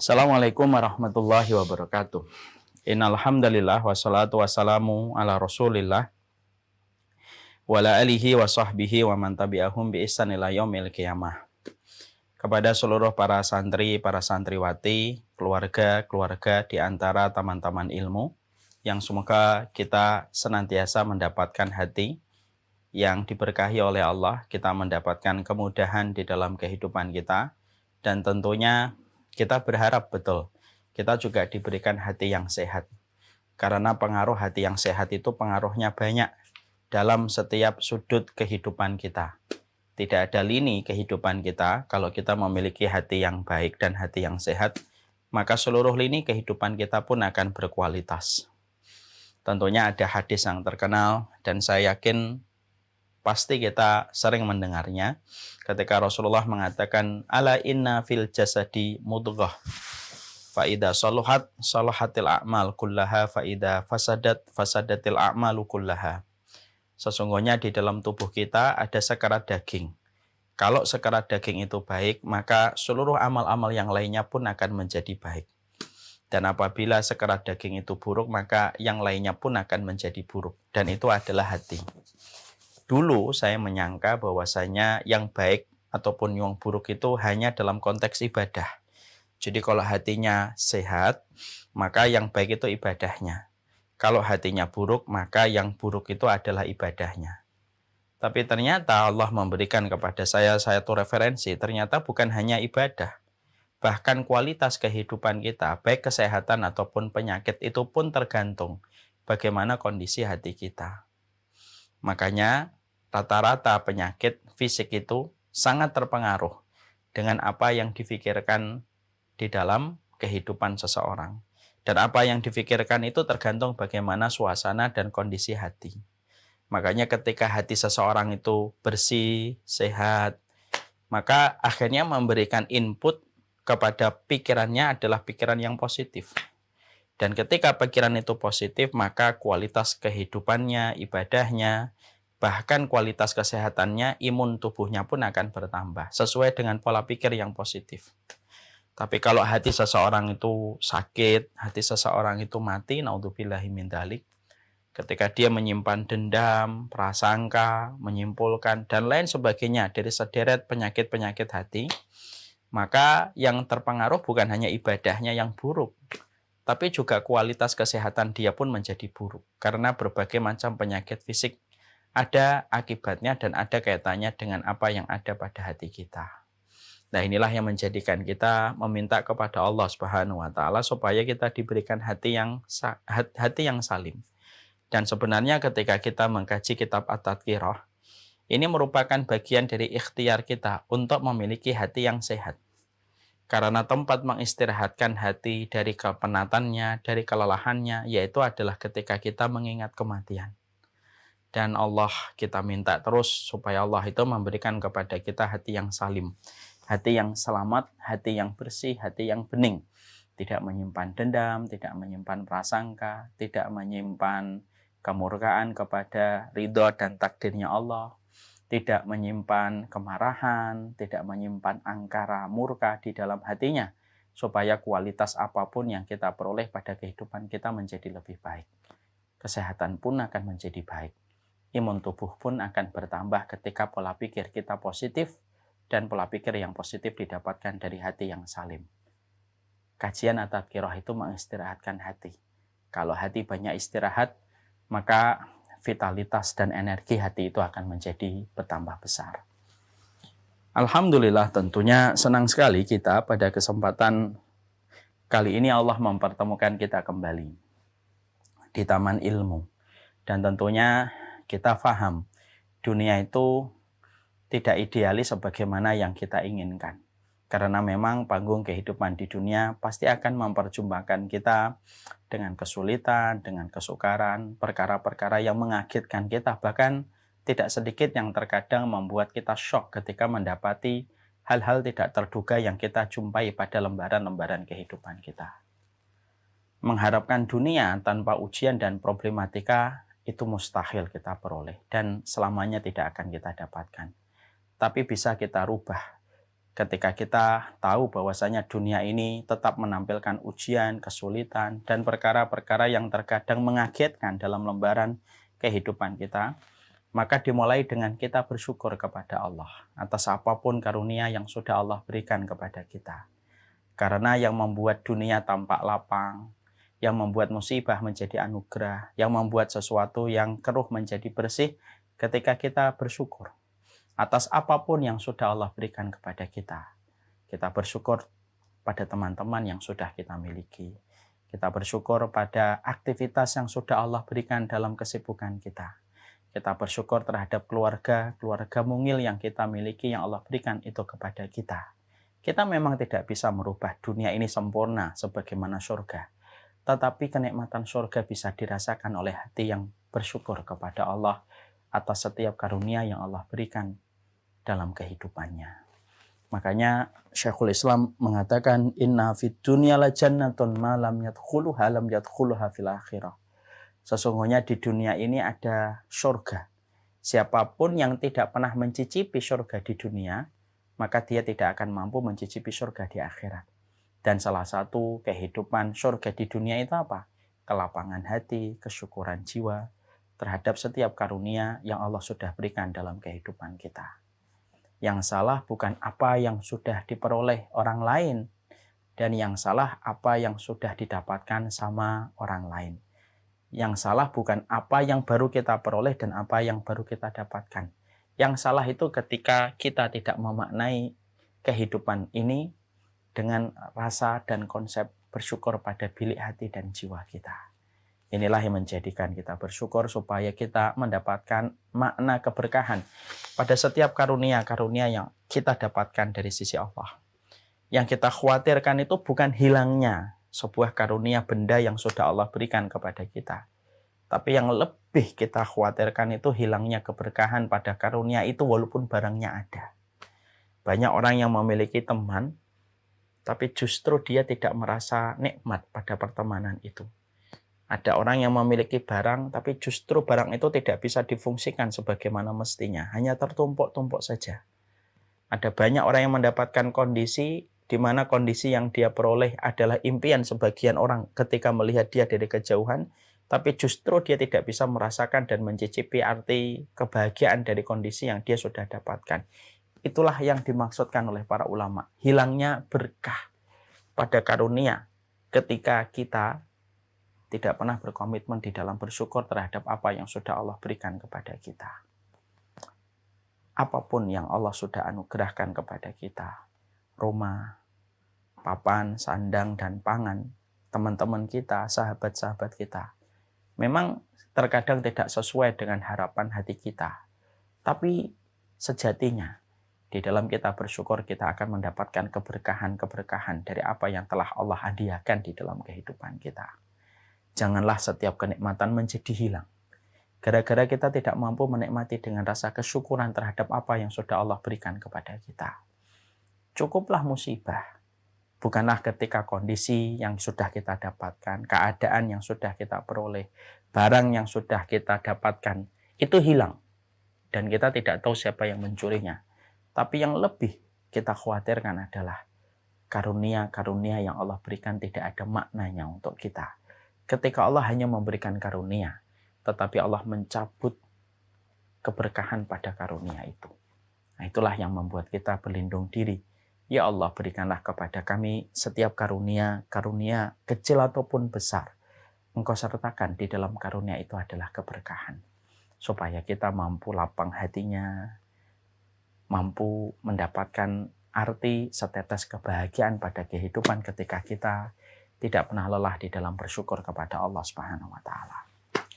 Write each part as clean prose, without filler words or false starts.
Assalamualaikum warahmatullahi wabarakatuh. Innal hamdalillah wassalatu wassalamu ala Rasulillah wa ala alihi wa sahbihi wa man tabi'ahum bi ihsan ila yaumil qiyamah. Kepada seluruh para santri, para santriwati, keluarga-keluarga di antara teman-teman ilmu yang semoga kita senantiasa mendapatkan hati yang diberkahi oleh Allah, kita mendapatkan kemudahan di dalam kehidupan kita, dan tentunya kita berharap betul kita juga diberikan hati yang sehat. Karena pengaruh hati yang sehat itu pengaruhnya banyak dalam setiap sudut kehidupan kita. Tidak ada lini kehidupan kita kalau kita memiliki hati yang baik dan hati yang sehat, maka seluruh lini kehidupan kita pun akan berkualitas. Tentunya ada hadis yang terkenal dan saya yakin pasti kita sering mendengarnya ketika Rasulullah mengatakan ala inna fil jasadi mudghah fa idza saluhat salahatil a'mal kullaha fa idza fasadatil a'malu kullaha. Sesungguhnya di dalam tubuh kita ada sekerat daging. Kalau sekerat daging itu baik, maka seluruh amal-amal yang lainnya pun akan menjadi baik. Dan apabila sekerat daging itu buruk, maka yang lainnya pun akan menjadi buruk. Dan itu adalah hati. Dulu saya menyangka bahwasanya yang baik ataupun yang buruk itu hanya dalam konteks ibadah. Jadi kalau hatinya sehat, maka yang baik itu ibadahnya. Kalau hatinya buruk, maka yang buruk itu adalah ibadahnya. Tapi ternyata Allah memberikan kepada saya itu referensi, ternyata bukan hanya ibadah. Bahkan kualitas kehidupan kita, baik kesehatan ataupun penyakit, itu pun tergantung bagaimana kondisi hati kita. Makanya rata-rata penyakit fisik itu sangat terpengaruh dengan apa yang difikirkan di dalam kehidupan seseorang. Dan apa yang difikirkan itu tergantung bagaimana suasana dan kondisi hati. Makanya ketika hati seseorang itu bersih, sehat, maka akhirnya memberikan input kepada pikirannya adalah pikiran yang positif. Dan ketika pikiran itu positif, maka kualitas kehidupannya, ibadahnya, bahkan kualitas kesehatannya, imun tubuhnya pun akan bertambah sesuai dengan pola pikir yang positif. Tapi kalau hati seseorang itu sakit, hati seseorang itu mati, naudzubillahi min dzalik, ketika dia menyimpan dendam, prasangka, menyimpulkan, dan lain sebagainya dari sederet penyakit-penyakit hati, maka yang terpengaruh bukan hanya ibadahnya yang buruk, tapi juga kualitas kesehatan dia pun menjadi buruk. Karena berbagai macam penyakit fisik ada akibatnya dan ada kaitannya dengan apa yang ada pada hati kita. Nah, inilah yang menjadikan kita meminta kepada Allah Subhanahu wa taala supaya kita diberikan hati yang salim. Dan sebenarnya ketika kita mengkaji kitab At-Tadhkirah, ini merupakan bagian dari ikhtiar kita untuk memiliki hati yang sehat. Karena tempat mengistirahatkan hati dari kepenatannya, dari kelelahannya, yaitu adalah ketika kita mengingat kematian. Dan Allah kita minta terus supaya Allah itu memberikan kepada kita hati yang salim, hati yang selamat, hati yang bersih, hati yang bening. Tidak menyimpan dendam, tidak menyimpan prasangka, tidak menyimpan kemurkaan kepada ridho dan takdirnya Allah, tidak menyimpan kemarahan, tidak menyimpan angkara murka di dalam hatinya, supaya kualitas apapun yang kita peroleh pada kehidupan kita menjadi lebih baik. Kesehatan pun akan menjadi baik. Imun tubuh pun akan bertambah ketika pola pikir kita positif, dan pola pikir yang positif didapatkan dari hati yang salim. Kajian At-Tadhkirah itu mengistirahatkan hati. Kalau hati banyak istirahat, maka vitalitas dan energi hati itu akan menjadi bertambah besar. Alhamdulillah, tentunya senang sekali kita pada kesempatan kali ini Allah mempertemukan kita kembali di Taman Ilmu. Dan tentunya kita paham dunia itu tidak idealis sebagaimana yang kita inginkan. Karena memang panggung kehidupan di dunia pasti akan memperjumpakan kita dengan kesulitan, dengan kesukaran, perkara-perkara yang mengagetkan kita. Bahkan tidak sedikit yang terkadang membuat kita syok ketika mendapati hal-hal tidak terduga yang kita jumpai pada lembaran-lembaran kehidupan kita. Mengharapkan dunia tanpa ujian dan problematika itu mustahil kita peroleh dan selamanya tidak akan kita dapatkan. Tapi bisa kita rubah Ketika kita tahu bahwasanya dunia ini tetap menampilkan ujian, kesulitan, dan perkara-perkara yang terkadang mengagetkan dalam lembaran kehidupan kita, maka dimulai dengan kita bersyukur kepada Allah atas apapun karunia yang sudah Allah berikan kepada kita. Karena yang membuat dunia tampak lapang, yang membuat musibah menjadi anugerah, yang membuat sesuatu yang keruh menjadi bersih ketika kita bersyukur atas apapun yang sudah Allah berikan kepada kita. Kita bersyukur pada teman-teman yang sudah kita miliki. Kita bersyukur pada aktivitas yang sudah Allah berikan dalam kesibukan kita. Kita bersyukur terhadap keluarga mungil yang kita miliki, yang Allah berikan itu kepada kita. Kita memang tidak bisa merubah dunia ini sempurna sebagaimana surga. Tetapi kenikmatan surga bisa dirasakan oleh hati yang bersyukur kepada Allah atas setiap karunia yang Allah berikan dalam kehidupannya. Makanya Syekhul Islam mengatakan, inna fid dunya la jannatun ma lam yadkhuluha fil akhirah. Sesungguhnya di dunia ini ada surga. Siapapun yang tidak pernah mencicipi surga di dunia, maka dia tidak akan mampu mencicipi surga di akhirat. Dan salah satu kehidupan surga di dunia itu apa? Kelapangan hati, kesyukuran jiwa terhadap setiap karunia yang Allah sudah berikan dalam kehidupan kita. Yang salah bukan apa yang sudah diperoleh orang lain, dan yang salah apa yang sudah didapatkan sama orang lain. Yang salah bukan apa yang baru kita peroleh dan apa yang baru kita dapatkan. Yang salah itu ketika kita tidak memaknai kehidupan ini dengan rasa dan konsep bersyukur pada bilik hati dan jiwa kita. Inilah yang menjadikan kita bersyukur supaya kita mendapatkan makna keberkahan pada setiap karunia-karunia yang kita dapatkan dari sisi Allah. Yang kita khawatirkan itu bukan hilangnya sebuah karunia benda yang sudah Allah berikan kepada kita. Tapi yang lebih kita khawatirkan itu hilangnya keberkahan pada karunia itu walaupun barangnya ada. Banyak orang yang memiliki teman, tapi justru dia tidak merasa nikmat pada pertemanan itu. Ada orang yang memiliki barang, tapi justru barang itu tidak bisa difungsikan sebagaimana mestinya. Hanya tertumpuk-tumpuk saja. Ada banyak orang yang mendapatkan kondisi di mana kondisi yang dia peroleh adalah impian sebagian orang ketika melihat dia dari kejauhan, tapi justru dia tidak bisa merasakan dan mencicipi arti kebahagiaan dari kondisi yang dia sudah dapatkan. Itulah yang dimaksudkan oleh para ulama. Hilangnya berkah pada karunia ketika kita tidak pernah berkomitmen di dalam bersyukur terhadap apa yang sudah Allah berikan kepada kita. Apapun yang Allah sudah anugerahkan kepada kita, rumah, papan, sandang, dan pangan, teman-teman kita, sahabat-sahabat kita, memang terkadang tidak sesuai dengan harapan hati kita. Tapi sejatinya, di dalam kita bersyukur, kita akan mendapatkan keberkahan-keberkahan dari apa yang telah Allah hadiahkan di dalam kehidupan kita. Janganlah setiap kenikmatan menjadi hilang. Gara-gara kita tidak mampu menikmati dengan rasa kesyukuran terhadap apa yang sudah Allah berikan kepada kita. Cukuplah musibah. Bukanlah ketika kondisi yang sudah kita dapatkan, keadaan yang sudah kita peroleh, barang yang sudah kita dapatkan, itu hilang. Dan kita tidak tahu siapa yang mencurinya. Tapi yang lebih kita khawatirkan adalah karunia-karunia yang Allah berikan tidak ada maknanya untuk kita. Ketika Allah hanya memberikan karunia, tetapi Allah mencabut keberkahan pada karunia itu. Nah, itulah yang membuat kita berlindung diri. Ya Allah, berikanlah kepada kami setiap karunia kecil ataupun besar. Engkau sertakan di dalam karunia itu adalah keberkahan. Supaya kita mampu lapang hatinya, mampu mendapatkan arti setetes kebahagiaan pada kehidupan ketika kita tidak pernah lelah di dalam bersyukur kepada Allah Subhanahu wa Ta'ala.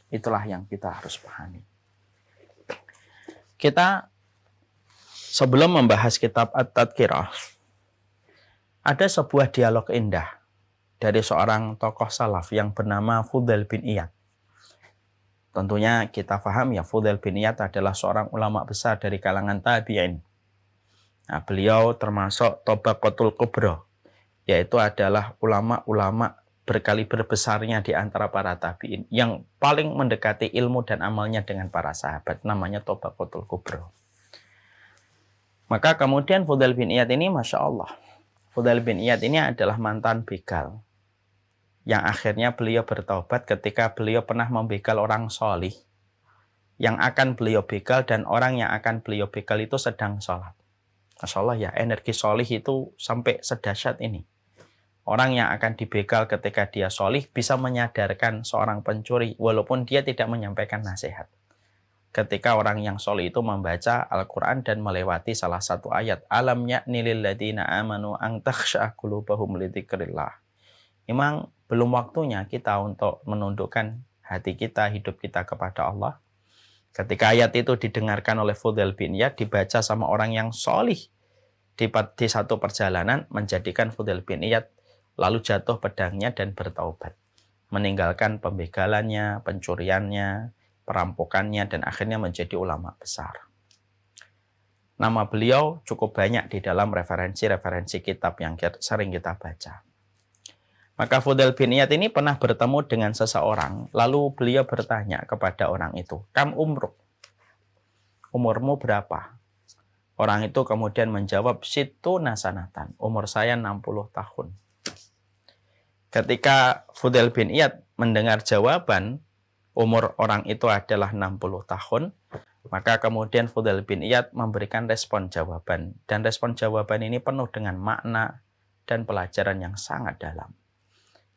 Itulah yang kita harus pahami. Kita sebelum membahas kitab At-Tadhkirah, ada sebuah dialog indah dari seorang tokoh salaf yang bernama Fudail bin Iyad. Tentunya kita paham ya, Fudail bin Iyad adalah seorang ulama besar dari kalangan tabi'in. Nah, beliau termasuk Tabaqatul Kubra, yaitu adalah ulama-ulama berkaliber besarnya di antara para tabi'in yang paling mendekati ilmu dan amalnya dengan para sahabat, namanya Tabaqatul Kubra. Maka kemudian Fudail bin Iyad ini, Masya Allah, Fudail bin Iyad ini adalah mantan begal, yang akhirnya beliau bertaubat ketika beliau pernah membegal orang solih, yang akan beliau begal dan orang yang akan beliau begal itu sedang sholat. Masya Allah ya, energi solih itu sampai sedahsyat ini. Orang yang akan dibegal ketika dia solih bisa menyadarkan seorang pencuri walaupun dia tidak menyampaikan nasihat. Ketika orang yang solih itu membaca Al-Quran dan melewati salah satu ayat, alam ya'ni lilladzina amanu an takhsha'a qulubahum li dzikrillah. Memang belum waktunya kita untuk menundukkan hati kita, hidup kita kepada Allah. Ketika ayat itu didengarkan oleh Fudail bin Iyad, dibaca sama orang yang solih di satu perjalanan, menjadikan Fudail bin Iyad lalu jatuh pedangnya dan bertaubat, meninggalkan pembegalannya, pencuriannya, perampokannya, dan akhirnya menjadi ulama besar. Nama beliau cukup banyak di dalam referensi-referensi kitab yang sering kita baca. Maka Fudail bin Iyad ini pernah bertemu dengan seseorang, lalu beliau bertanya kepada orang itu, "Kam umruk?" Umurmu berapa? Orang itu kemudian menjawab, "Situ nasanatan." Umur saya 60 tahun. Ketika Fudail bin Iyad mendengar jawaban, umur orang itu adalah 60 tahun, maka kemudian Fudail bin Iyad memberikan respon jawaban. Dan respon jawaban ini penuh dengan makna dan pelajaran yang sangat dalam.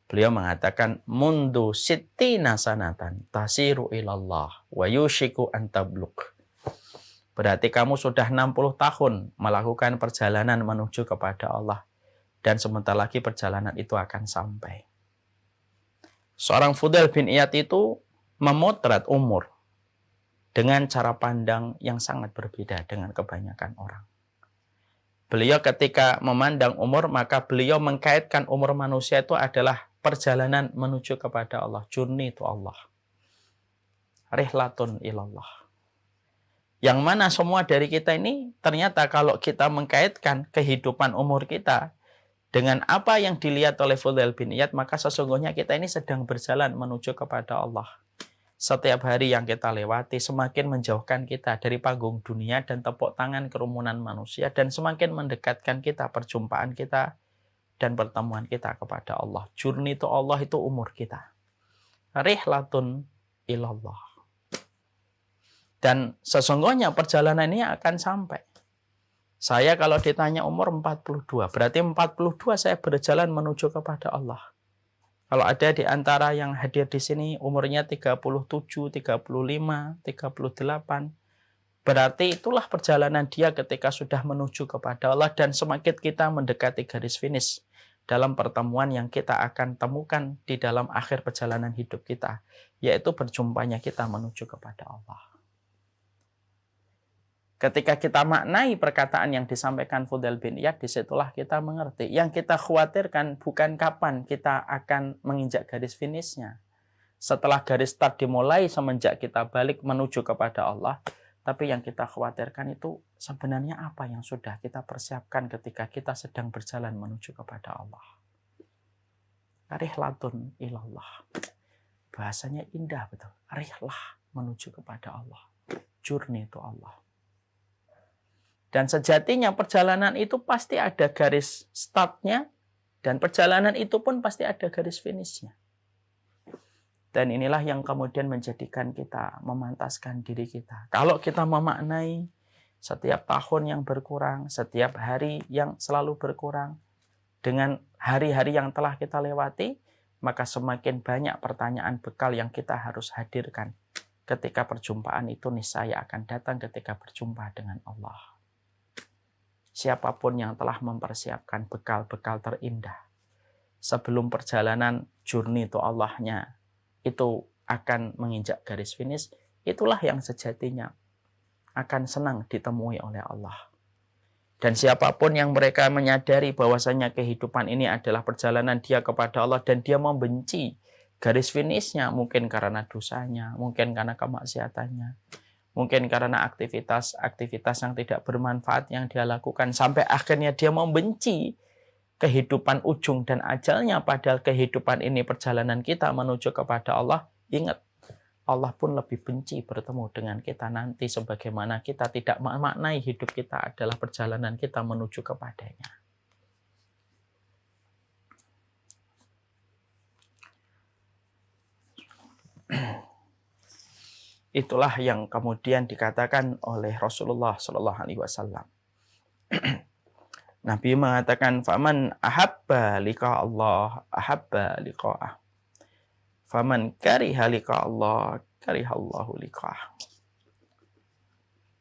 Beliau mengatakan, mundu sittina sanatan tasiru ilallah wa yushiku an tabluk. Berarti kamu sudah 60 tahun melakukan perjalanan menuju kepada Allah. Dan sebentar lagi perjalanan itu akan sampai. Seorang Fudail bin Iyad itu memotret umur dengan cara pandang yang sangat berbeda dengan kebanyakan orang. Beliau ketika memandang umur, maka beliau mengkaitkan umur manusia itu adalah perjalanan menuju kepada Allah. Journey to Allah. Rihlatun ilallah. Yang mana semua dari kita ini ternyata kalau kita mengkaitkan kehidupan umur kita dengan apa yang dilihat oleh Fudail bin Iyad, maka sesungguhnya kita ini sedang berjalan menuju kepada Allah. Setiap hari yang kita lewati semakin menjauhkan kita dari panggung dunia dan tepuk tangan kerumunan manusia, dan semakin mendekatkan kita, perjumpaan kita dan pertemuan kita kepada Allah. Journey to Allah itu umur kita. Rihlatun ilallah. Dan sesungguhnya perjalanan ini akan sampai. Saya kalau ditanya umur 42, berarti 42 saya berjalan menuju kepada Allah. Kalau ada di antara yang hadir di sini umurnya 37, 35, 38, berarti itulah perjalanan dia ketika sudah menuju kepada Allah, dan semakin kita mendekati garis finish dalam pertemuan yang kita akan temukan di dalam akhir perjalanan hidup kita, yaitu berjumpanya kita menuju kepada Allah. Ketika kita maknai perkataan yang disampaikan Fudail bin Iyad, disitulah kita mengerti. Yang kita khawatirkan bukan kapan kita akan menginjak garis finishnya. Setelah garis start dimulai semenjak kita balik menuju kepada Allah. Tapi yang kita khawatirkan itu sebenarnya apa yang sudah kita persiapkan ketika kita sedang berjalan menuju kepada Allah. Rihlatun ilallah. Bahasanya indah betul. Rihlah menuju kepada Allah. Journey to Allah. Dan sejatinya perjalanan itu pasti ada garis startnya, dan perjalanan itu pun pasti ada garis finishnya. Dan inilah yang kemudian menjadikan kita memantaskan diri kita. Kalau kita memaknai setiap tahun yang berkurang, setiap hari yang selalu berkurang, dengan hari-hari yang telah kita lewati, maka semakin banyak pertanyaan bekal yang kita harus hadirkan. Ketika perjumpaan itu niscaya akan datang ketika berjumpa dengan Allah. Siapapun yang telah mempersiapkan bekal-bekal terindah sebelum perjalanan journey to Allah-nya itu akan menginjak garis finish, itulah yang sejatinya akan senang ditemui oleh Allah. Dan siapapun yang mereka menyadari bahwasanya kehidupan ini adalah perjalanan dia kepada Allah, dan dia membenci garis finishnya, mungkin karena dosanya, mungkin karena kemaksiatannya, mungkin karena aktivitas yang tidak bermanfaat yang dia lakukan, sampai akhirnya dia membenci kehidupan ujung dan ajalnya, padahal kehidupan ini perjalanan kita menuju kepada Allah. Ingat, Allah pun lebih benci bertemu dengan kita nanti, sebagaimana kita tidak memaknai hidup kita adalah perjalanan kita menuju kepadanya. Itulah yang kemudian dikatakan oleh Rasulullah Shallallahu Alaihi Wasallam. Nabi mengatakan, "Faman ahabba liqa Allah, ahabba liqa'ah. Faman kariha liqa Allah, karihallahu liqa'ah."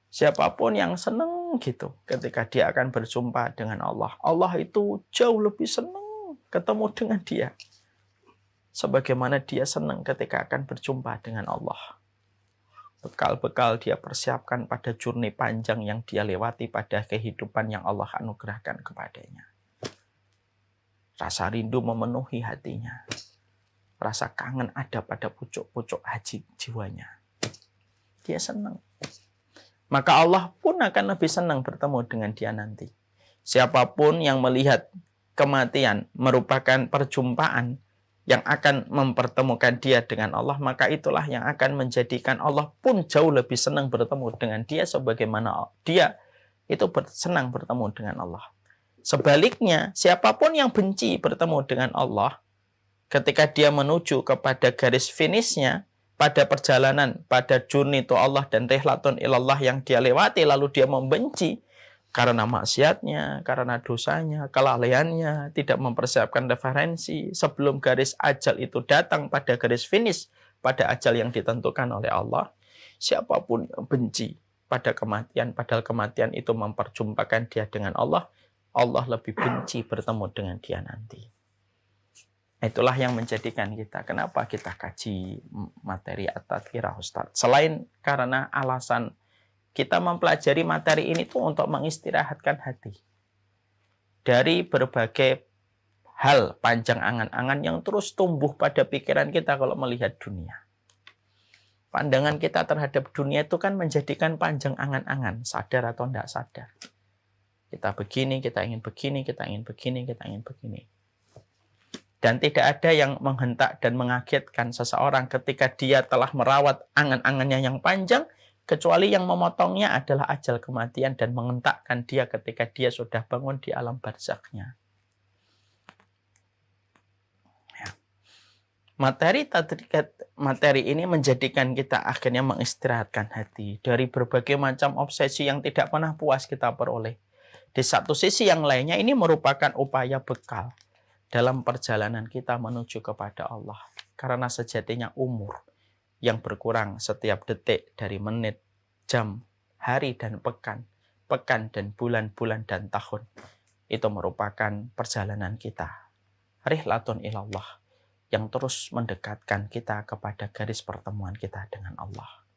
Siapapun yang senang gitu ketika dia akan berjumpa dengan Allah, Allah itu jauh lebih senang ketemu dengan dia, sebagaimana dia senang ketika akan berjumpa dengan Allah. Bekal-bekal dia persiapkan pada journey panjang yang dia lewati pada kehidupan yang Allah anugerahkan kepadanya. Rasa rindu memenuhi hatinya. Rasa kangen ada pada pucuk-pucuk hati jiwanya. Dia senang. Maka Allah pun akan lebih senang bertemu dengan dia nanti. Siapapun yang melihat kematian merupakan perjumpaan yang akan mempertemukan dia dengan Allah, maka itulah yang akan menjadikan Allah pun jauh lebih senang bertemu dengan dia, sebagaimana dia itu senang bertemu dengan Allah. Sebaliknya, siapapun yang benci bertemu dengan Allah, ketika dia menuju kepada garis finishnya, pada perjalanan, pada journey to Allah dan rihlatun ilallah yang dia lewati, lalu dia membenci, karena maksiatnya, karena dosanya, kelalaiannya, tidak mempersiapkan referensi sebelum garis ajal itu datang pada garis finish, pada ajal yang ditentukan oleh Allah. Siapapun yang benci pada kematian, padahal kematian itu memperjumpakan dia dengan Allah, Allah lebih benci bertemu dengan dia nanti. Itulah yang menjadikan kita, kenapa kita kaji materi At-Tadhkirah, Ustaz? Selain karena alasan kita mempelajari materi ini tuh untuk mengistirahatkan hati dari berbagai hal panjang angan-angan yang terus tumbuh pada pikiran kita kalau melihat dunia. Pandangan kita terhadap dunia itu kan menjadikan panjang angan-angan, sadar atau tidak sadar. Kita begini, kita ingin begini, kita ingin begini, kita ingin begini. Dan tidak ada yang menghentak dan mengagetkan seseorang ketika dia telah merawat angan-angannya yang panjang, kecuali yang memotongnya adalah ajal kematian dan mengentakkan dia ketika dia sudah bangun di alam barzakhnya. Ya. Materi ini menjadikan kita akhirnya mengistirahatkan hati dari berbagai macam obsesi yang tidak pernah puas kita peroleh. Di satu sisi yang lainnya, ini merupakan upaya bekal dalam perjalanan kita menuju kepada Allah. Karena sejatinya umur yang berkurang setiap detik dari menit, jam, hari dan pekan dan bulan-bulan dan tahun, itu merupakan perjalanan kita, rihlatun ilallah, yang terus mendekatkan kita kepada garis pertemuan kita dengan Allah.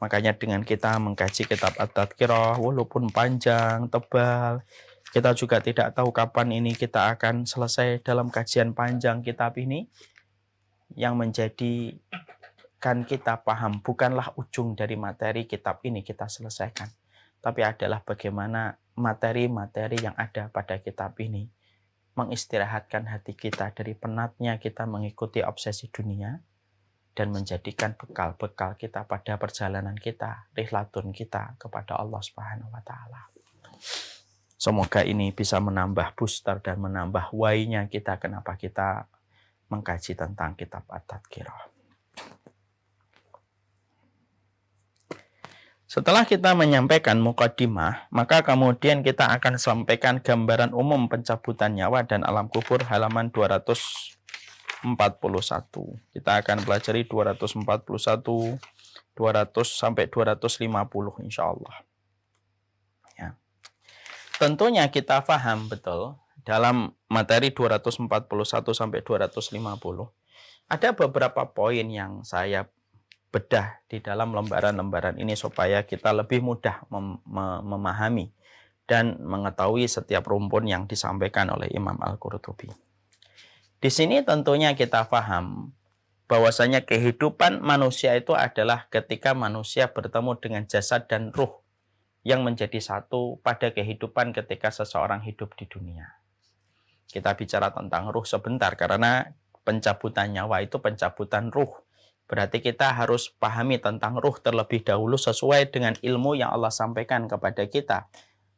Makanya dengan kita mengkaji kitab At-Tadhkirah, walaupun panjang, tebal, kita juga tidak tahu kapan ini kita akan selesai dalam kajian panjang kitab ini. Yang menjadikan kita paham bukanlah ujung dari materi kitab ini kita selesaikan, tapi adalah bagaimana materi-materi yang ada pada kitab ini mengistirahatkan hati kita dari penatnya kita mengikuti obsesi dunia dan menjadikan bekal-bekal kita pada perjalanan kita, rihlatun kita kepada Allah Subhanahu wa taala. Semoga ini bisa menambah booster dan menambah why-nya kita kenapa kita mengkaji tentang kitab At-Tadhkirah. Setelah kita menyampaikan muqaddimah, maka kemudian kita akan sampaikan gambaran umum pencabutan nyawa dan alam kubur halaman 241. Kita akan pelajari 241, 200 sampai 250 insyaallah. Ya. Tentunya kita paham betul dalam materi 241 sampai 250 ada beberapa poin yang saya bedah di dalam lembaran-lembaran ini supaya kita lebih mudah memahami dan mengetahui setiap rumpun yang disampaikan oleh Imam Al-Qurtubi. Di sini tentunya kita paham bahwasanya kehidupan manusia itu adalah ketika manusia bertemu dengan jasad dan ruh yang menjadi satu pada kehidupan ketika seseorang hidup di dunia. Kita bicara tentang ruh sebentar karena pencabutan nyawa itu pencabutan ruh Berarti kita harus pahami tentang ruh terlebih dahulu sesuai dengan ilmu yang Allah sampaikan kepada kita.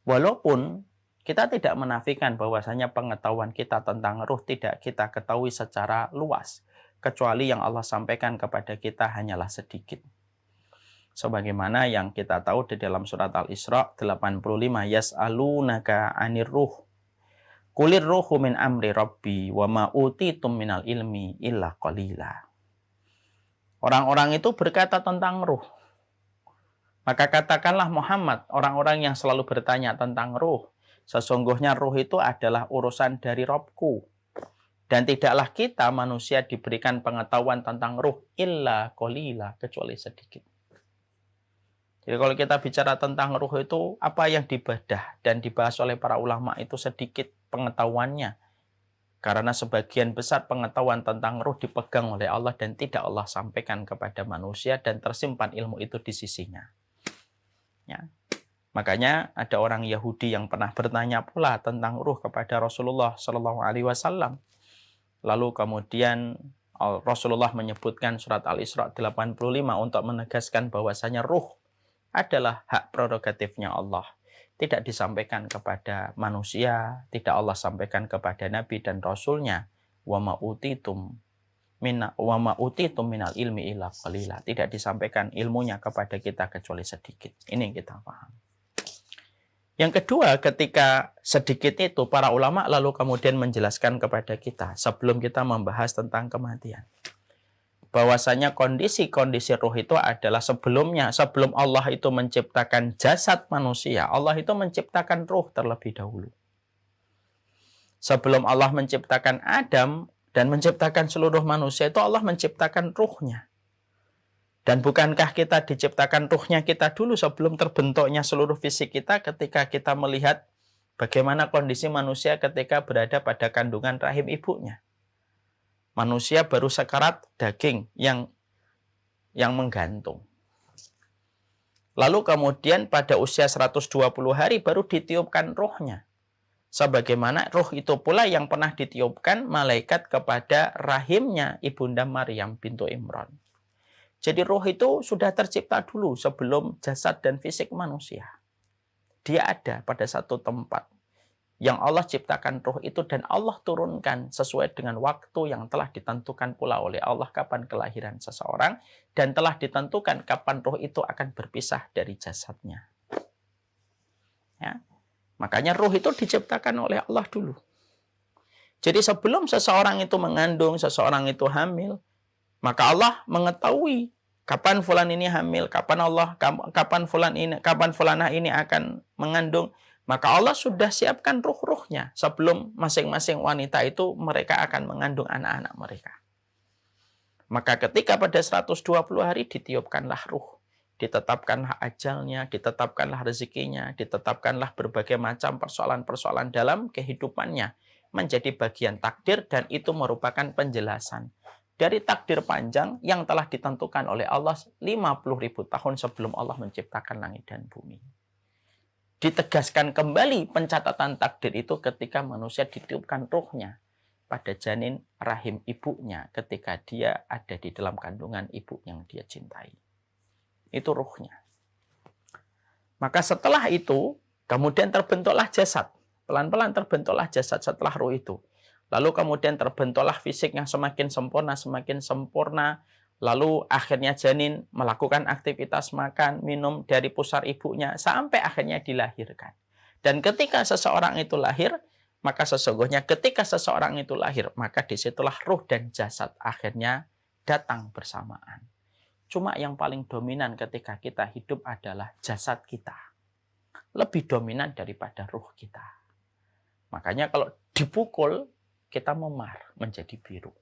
Walaupun kita tidak menafikan bahwasanya pengetahuan kita tentang ruh tidak kita ketahui secara luas, kecuali yang Allah sampaikan kepada kita hanyalah sedikit. Sebagaimana yang kita tahu di dalam surat Al-Isra 85, yas'alunaka 'anir ruh. Qulir ruhu min amri rabbi wa ma utitum minal ilmi illa qalila. Orang-orang itu berkata tentang ruh. Maka katakanlah Muhammad, orang-orang yang selalu bertanya tentang ruh, sesungguhnya ruh itu adalah urusan dari Robku. Dan tidaklah kita manusia diberikan pengetahuan tentang ruh illa qalila, kecuali sedikit. Jadi kalau kita bicara tentang ruh itu, apa yang dibedah dan dibahas oleh para ulama itu sedikit pengetahuannya. Karena sebagian besar pengetahuan tentang ruh dipegang oleh Allah dan tidak Allah sampaikan kepada manusia dan tersimpan ilmu itu di sisinya. Ya. Makanya ada orang Yahudi yang pernah bertanya pula tentang ruh kepada Rasulullah SAW. Lalu kemudian Rasulullah menyebutkan surat Al-Isra 85 untuk menegaskan bahwasanya ruh adalah hak prerogatifnya Allah. Tidak disampaikan kepada manusia, tidak Allah sampaikan kepada Nabi dan Rasulnya. Wa ma utitum minal ilmi illa qalila. Tidak disampaikan ilmunya kepada kita kecuali sedikit. Ini yang kita paham. Yang kedua, ketika sedikit itu para ulama lalu kemudian menjelaskan kepada kita sebelum kita membahas tentang kematian. Bahwasanya kondisi-kondisi ruh itu adalah sebelumnya, sebelum Allah itu menciptakan jasad manusia, Allah itu menciptakan ruh terlebih dahulu. Sebelum Allah menciptakan Adam dan menciptakan seluruh manusia itu Allah menciptakan ruhnya. Dan bukankah kita diciptakan ruhnya kita dulu sebelum terbentuknya seluruh fisik kita ketika kita melihat bagaimana kondisi manusia ketika berada pada kandungan rahim ibunya. Manusia baru sekarat daging yang menggantung. Lalu kemudian pada usia 120 hari baru ditiupkan rohnya. Sebagaimana roh itu pula yang pernah ditiupkan malaikat kepada rahimnya Ibunda Maryam bintu Imran. Jadi roh itu sudah tercipta dulu sebelum jasad dan fisik manusia. Dia ada pada satu tempat. Yang Allah ciptakan ruh itu dan Allah turunkan sesuai dengan waktu yang telah ditentukan pula oleh Allah kapan kelahiran seseorang dan telah ditentukan kapan ruh itu akan berpisah dari jasadnya. Ya. Makanya ruh itu diciptakan oleh Allah dulu. Jadi sebelum seseorang itu mengandung, seseorang itu hamil, maka Allah mengetahui kapan fulan ini hamil, kapan fulanah ini akan mengandung. Maka Allah sudah siapkan ruh-ruhnya sebelum masing-masing wanita itu mereka akan mengandung anak-anak mereka. Maka ketika pada 120 hari ditiupkanlah ruh. Ditetapkanlah ajalnya, ditetapkanlah rezekinya, ditetapkanlah berbagai macam persoalan-persoalan dalam kehidupannya. Menjadi bagian takdir dan itu merupakan penjelasan dari takdir panjang yang telah ditentukan oleh Allah 50.000 tahun sebelum Allah menciptakan langit dan bumi. Ditegaskan kembali pencatatan takdir itu ketika manusia ditiupkan ruhnya pada janin rahim ibunya ketika dia ada di dalam kandungan ibu yang dia cintai. Itu ruhnya. Maka setelah itu, kemudian terbentuklah jasad. Pelan-pelan terbentuklah jasad setelah ruh itu. Lalu kemudian terbentuklah fisik yang semakin sempurna. Lalu akhirnya janin melakukan aktivitas makan, minum dari pusar ibunya sampai akhirnya dilahirkan. Dan ketika seseorang itu lahir, maka sesungguhnya ketika seseorang itu lahir, maka disitulah ruh dan jasad akhirnya datang bersamaan. Cuma yang paling dominan ketika kita hidup adalah jasad kita. Lebih dominan daripada ruh kita. Makanya kalau dipukul, kita memar menjadi biru.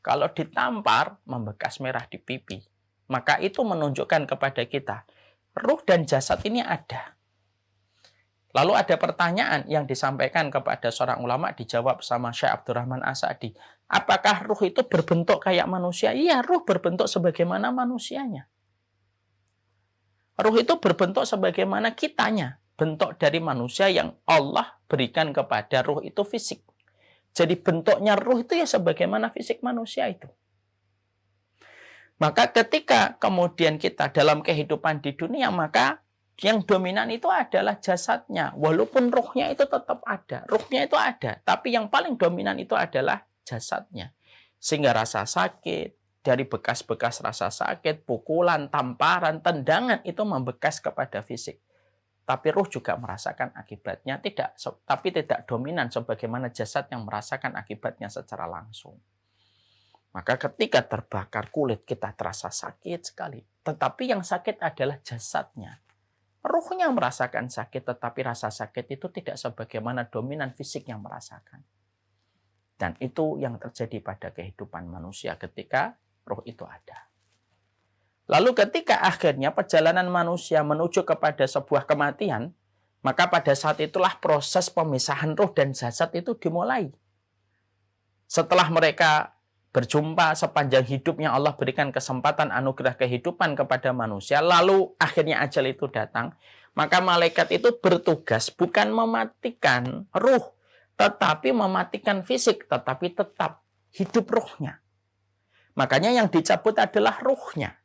Kalau ditampar, membekas merah di pipi. Maka itu menunjukkan kepada kita, ruh dan jasad ini ada. Lalu ada pertanyaan yang disampaikan kepada seorang ulama, dijawab sama Syekh Abdurrahman As-Sa'di. Apakah ruh itu berbentuk kayak manusia? Iya, ruh berbentuk sebagaimana manusianya. Ruh itu berbentuk sebagaimana kitanya. Bentuk dari manusia yang Allah berikan kepada ruh itu fisik. Jadi bentuknya ruh itu ya sebagaimana fisik manusia itu. Maka ketika kemudian kita dalam kehidupan di dunia, maka yang dominan itu adalah jasadnya. Walaupun ruhnya itu tetap ada. Ruhnya itu ada. Tapi yang paling dominan itu adalah jasadnya. Sehingga rasa sakit, dari bekas-bekas rasa sakit, pukulan, tamparan, tendangan itu membekas kepada fisik. Tapi ruh juga merasakan akibatnya. Tapi tidak dominan sebagaimana jasad yang merasakan akibatnya secara langsung. Maka ketika terbakar kulit kita terasa sakit sekali. Tetapi yang sakit adalah jasadnya. Ruhnya merasakan sakit, tetapi rasa sakit itu tidak sebagaimana dominan fisik yang merasakan. Dan itu yang terjadi pada kehidupan manusia ketika ruh itu ada. Lalu ketika akhirnya perjalanan manusia menuju kepada sebuah kematian, maka pada saat itulah proses pemisahan ruh dan jasad itu dimulai. Setelah mereka berjumpa sepanjang hidupnya, Allah berikan kesempatan anugerah kehidupan kepada manusia, lalu akhirnya ajal itu datang, maka malaikat itu bertugas bukan mematikan ruh, tetapi mematikan fisik, tetapi tetap hidup ruhnya. Makanya yang dicabut adalah ruhnya.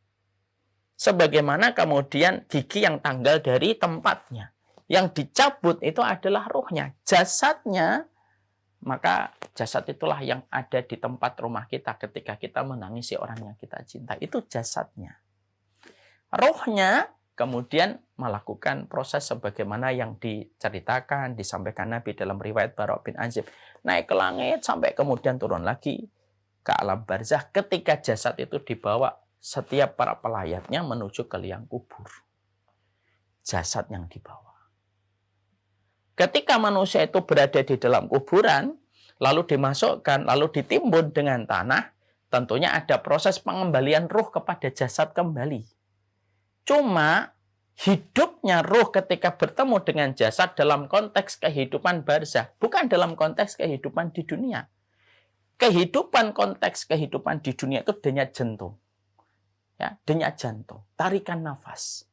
Sebagaimana kemudian gigi yang tanggal dari tempatnya. Yang dicabut itu adalah ruhnya. Jasadnya, maka jasad itulah yang ada di tempat rumah kita ketika kita menangisi orang yang kita cinta. Itu jasadnya. Ruhnya kemudian melakukan proses sebagaimana yang diceritakan, disampaikan Nabi dalam riwayat Bara' bin Azib. Naik ke langit sampai kemudian turun lagi ke alam barzah ketika jasad itu dibawa setiap para pelayatnya menuju ke liang kubur. Jasad yang dibawa. Ketika manusia itu berada di dalam kuburan, lalu dimasukkan, lalu ditimbun dengan tanah, tentunya ada proses pengembalian ruh kepada jasad kembali. Cuma hidupnya ruh ketika bertemu dengan jasad dalam konteks kehidupan barzah, bukan dalam konteks kehidupan di dunia. Konteks kehidupan di dunia itu denyut jantung. Ya, denyut jantung, tarikan nafas.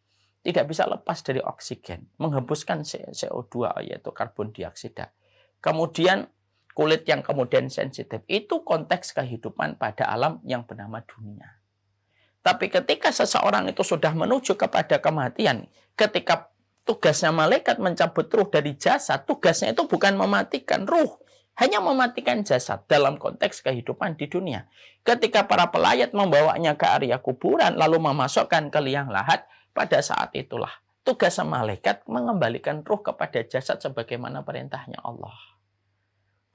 Tidak bisa lepas dari oksigen, menghembuskan CO2 yaitu karbon dioksida. Kemudian kulit yang kemudian sensitif, itu konteks kehidupan pada alam yang bernama dunia. Tapi ketika seseorang itu sudah menuju kepada kematian, ketika tugasnya malaikat mencabut ruh dari jasad, tugasnya itu bukan mematikan ruh, hanya mematikan jasad dalam konteks kehidupan di dunia. Ketika para pelayat membawanya ke area kuburan, lalu memasukkan ke liang lahat, pada saat itulah tugas malaikat mengembalikan ruh kepada jasad sebagaimana perintahnya Allah.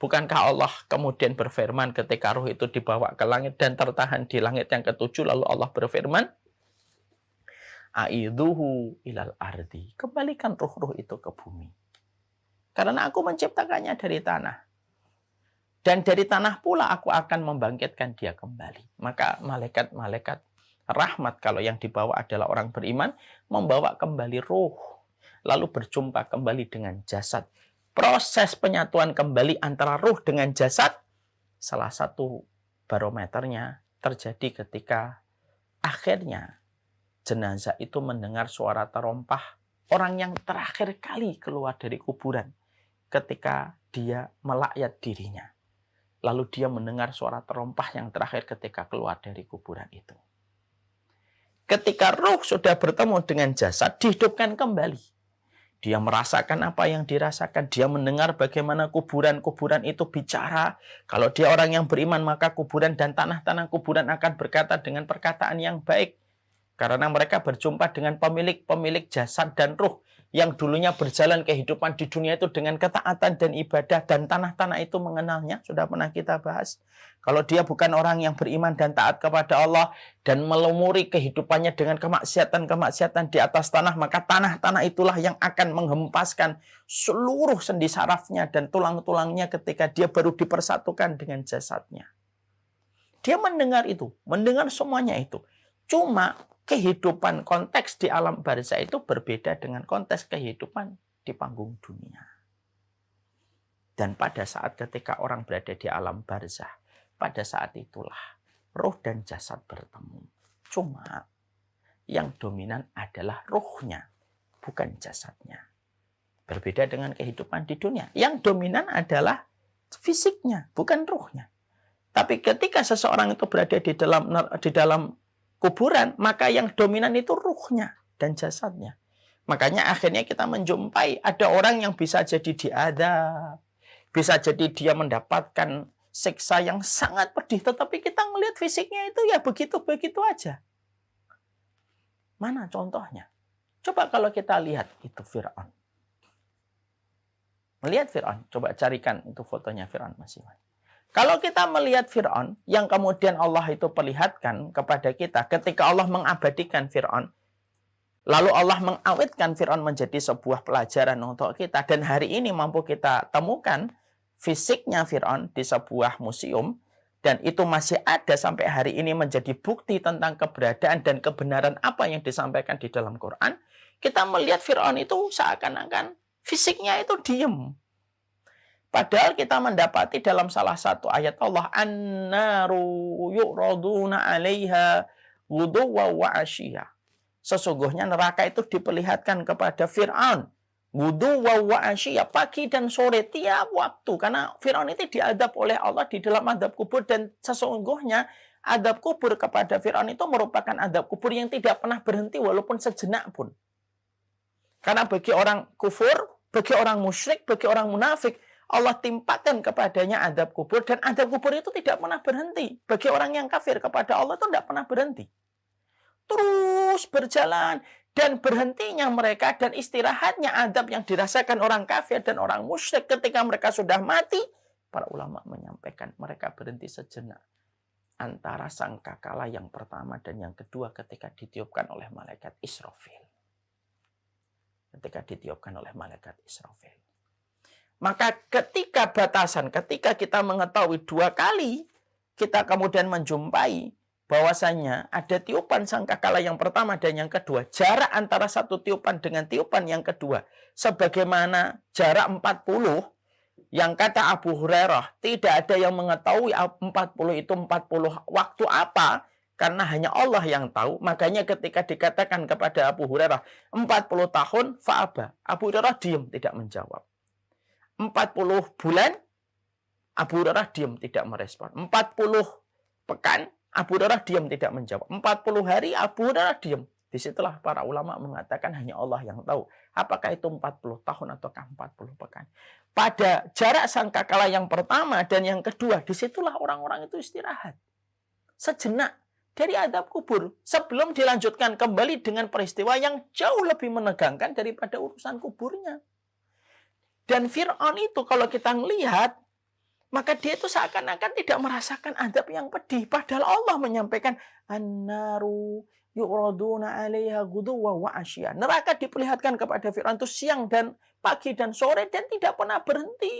Bukankah Allah kemudian berfirman ketika ruh itu dibawa ke langit dan tertahan di langit yang ketujuh, lalu Allah berfirman, A'idhuhu ilal ardi. Kembalikan ruh-ruh itu ke bumi. Karena aku menciptakannya dari tanah. Dan dari tanah pula aku akan membangkitkan dia kembali. Maka malaikat-malaikat rahmat kalau yang dibawa adalah orang beriman, membawa kembali ruh, lalu berjumpa kembali dengan jasad. Proses penyatuan kembali antara ruh dengan jasad, salah satu barometernya terjadi ketika akhirnya jenazah itu mendengar suara terompah orang yang terakhir kali keluar dari kuburan ketika dia melakyat dirinya. Lalu dia mendengar suara terompah yang terakhir ketika keluar dari kuburan itu. Ketika ruh sudah bertemu dengan jasad, dihidupkan kembali. Dia merasakan apa yang dirasakan. Dia mendengar bagaimana kuburan-kuburan itu bicara. Kalau dia orang yang beriman, maka kuburan dan tanah-tanah kuburan akan berkata dengan perkataan yang baik. Karena mereka berjumpa dengan pemilik jasad dan ruh yang dulunya berjalan kehidupan di dunia itu dengan ketaatan dan ibadah, dan tanah-tanah itu mengenalnya. Sudah pernah kita bahas. Kalau dia bukan orang yang beriman dan taat kepada Allah dan melumuri kehidupannya dengan kemaksiatan-kemaksiatan di atas tanah, maka tanah-tanah itulah yang akan menghempaskan seluruh sendi sarafnya dan tulang-tulangnya ketika dia baru dipersatukan dengan jasadnya. Dia mendengar itu, mendengar semuanya itu. Cuma kehidupan konteks di alam barzah itu berbeda dengan konteks kehidupan di panggung dunia. Dan pada saat ketika orang berada di alam barzah, pada saat itulah ruh dan jasad bertemu. Cuma yang dominan adalah ruhnya, bukan jasadnya. Berbeda dengan kehidupan di dunia. Yang dominan adalah fisiknya, bukan ruhnya. Tapi ketika seseorang itu berada di dalam kuburan, maka yang dominan itu ruhnya dan jasadnya. Makanya akhirnya kita menjumpai ada orang yang bisa jadi diadab, bisa jadi dia mendapatkan siksa yang sangat pedih, tetapi kita melihat fisiknya itu ya begitu-begitu aja. Mana contohnya? Coba kalau kita lihat itu Fir'aun. Melihat Fir'aun, coba carikan itu fotonya Fir'aun, Mas Iwan. Kalau kita melihat Fir'aun, yang kemudian Allah itu perlihatkan kepada kita, ketika Allah mengabadikan Fir'aun, lalu Allah mengawetkan Fir'aun menjadi sebuah pelajaran untuk kita, dan hari ini mampu kita temukan fisiknya Fir'aun di sebuah museum, dan itu masih ada sampai hari ini menjadi bukti tentang keberadaan dan kebenaran apa yang disampaikan di dalam Quran. Kita melihat Fir'aun itu seakan-akan fisiknya itu diem. Padahal kita mendapati dalam salah satu ayat Allah, an-naru yu'raduna 'alaiha ghuduwwan wa 'ashiyya. Sesungguhnya neraka itu diperlihatkan kepada Fir'aun ghuduwwan wa 'ashiyya, pagi dan sore tiap waktu, karena Fir'aun itu diadab oleh Allah di dalam adab kubur, dan sesungguhnya adab kubur kepada Fir'aun itu merupakan adab kubur yang tidak pernah berhenti walaupun sejenak pun. Karena bagi orang kufur, bagi orang musyrik, bagi orang munafik, Allah timpakan kepadanya adab kubur, dan adab kubur itu tidak pernah berhenti. Bagi orang yang kafir kepada Allah itu tidak pernah berhenti. Terus berjalan, dan berhentinya mereka dan istirahatnya adab yang dirasakan orang kafir dan orang musyrik ketika mereka sudah mati, para ulama menyampaikan mereka berhenti sejenak antara sangkakala yang pertama dan yang kedua ketika ditiupkan oleh malaikat Israfil. Ketika ditiupkan oleh malaikat Israfil. Maka ketika batasan, ketika kita mengetahui dua kali, kita kemudian menjumpai bahwasanya ada tiupan sangkakala yang pertama dan yang kedua. Jarak antara satu tiupan dengan tiupan yang kedua, sebagaimana jarak 40, yang kata Abu Hurairah, tidak ada yang mengetahui 40 itu 40 waktu apa, karena hanya Allah yang tahu. Makanya ketika dikatakan kepada Abu Hurairah, 40 tahun, fa'aba. Abu Hurairah diam, tidak menjawab. 40 bulan, Abu Hurairah diam, tidak merespon. 40 pekan, Abu Hurairah diam, tidak menjawab. 40 hari, Abu Hurairah diam. Disitulah para ulama mengatakan hanya Allah yang tahu. Apakah itu 40 tahun ataukah 40 pekan. Pada jarak sangkakala yang pertama dan yang kedua, disitulah orang-orang itu istirahat. Sejenak dari adab kubur. Sebelum dilanjutkan kembali dengan peristiwa yang jauh lebih menegangkan daripada urusan kuburnya. Dan Fir'aun itu kalau kita melihat, maka dia itu seakan-akan tidak merasakan adab yang pedih. Padahal Allah menyampaikan, an-naru yu'raduna 'alaiha ghuduwwan wa 'ashiyya. Neraka diperlihatkan kepada Fir'aun itu siang dan pagi dan sore, dan tidak pernah berhenti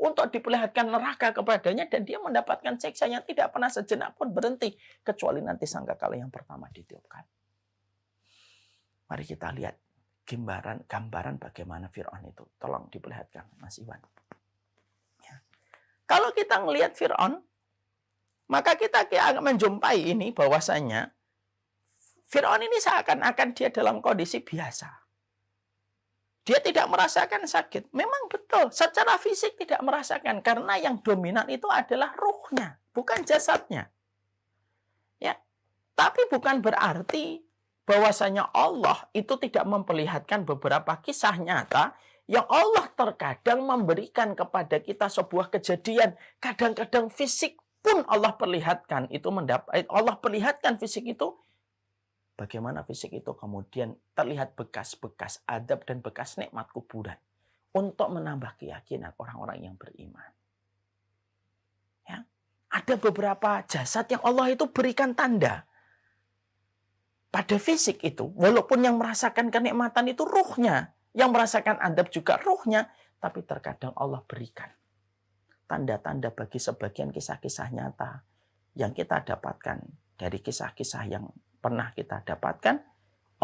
untuk diperlihatkan neraka kepadanya, dan dia mendapatkan siksa yang tidak pernah sejenak pun berhenti, kecuali nanti sangkakala yang pertama ditiupkan. Mari kita lihat gambaran bagaimana Fir'aun itu. Tolong diperlihatkan, Mas Iwan. Ya. Kalau kita melihat Fir'aun, maka kita akan menjumpai ini bahwasanya Fir'aun ini seakan-akan dia dalam kondisi biasa. Dia tidak merasakan sakit. Memang betul, secara fisik tidak merasakan. Karena yang dominan itu adalah ruhnya, bukan jasadnya. Ya. Tapi bukan berarti bahwasanya Allah itu tidak memperlihatkan beberapa kisah nyata yang Allah terkadang memberikan kepada kita sebuah kejadian. Kadang-kadang fisik pun Allah perlihatkan. Allah perlihatkan fisik itu. Bagaimana fisik itu kemudian terlihat bekas-bekas adab dan bekas nikmat kuburan. Untuk menambah keyakinan orang-orang yang beriman. Ya. Ada beberapa jasad yang Allah itu berikan tanda. Pada fisik itu, walaupun yang merasakan kenikmatan itu ruhnya, yang merasakan adab juga ruhnya, tapi terkadang Allah berikan tanda-tanda bagi sebagian kisah-kisah nyata yang kita dapatkan dari kisah-kisah yang pernah kita dapatkan.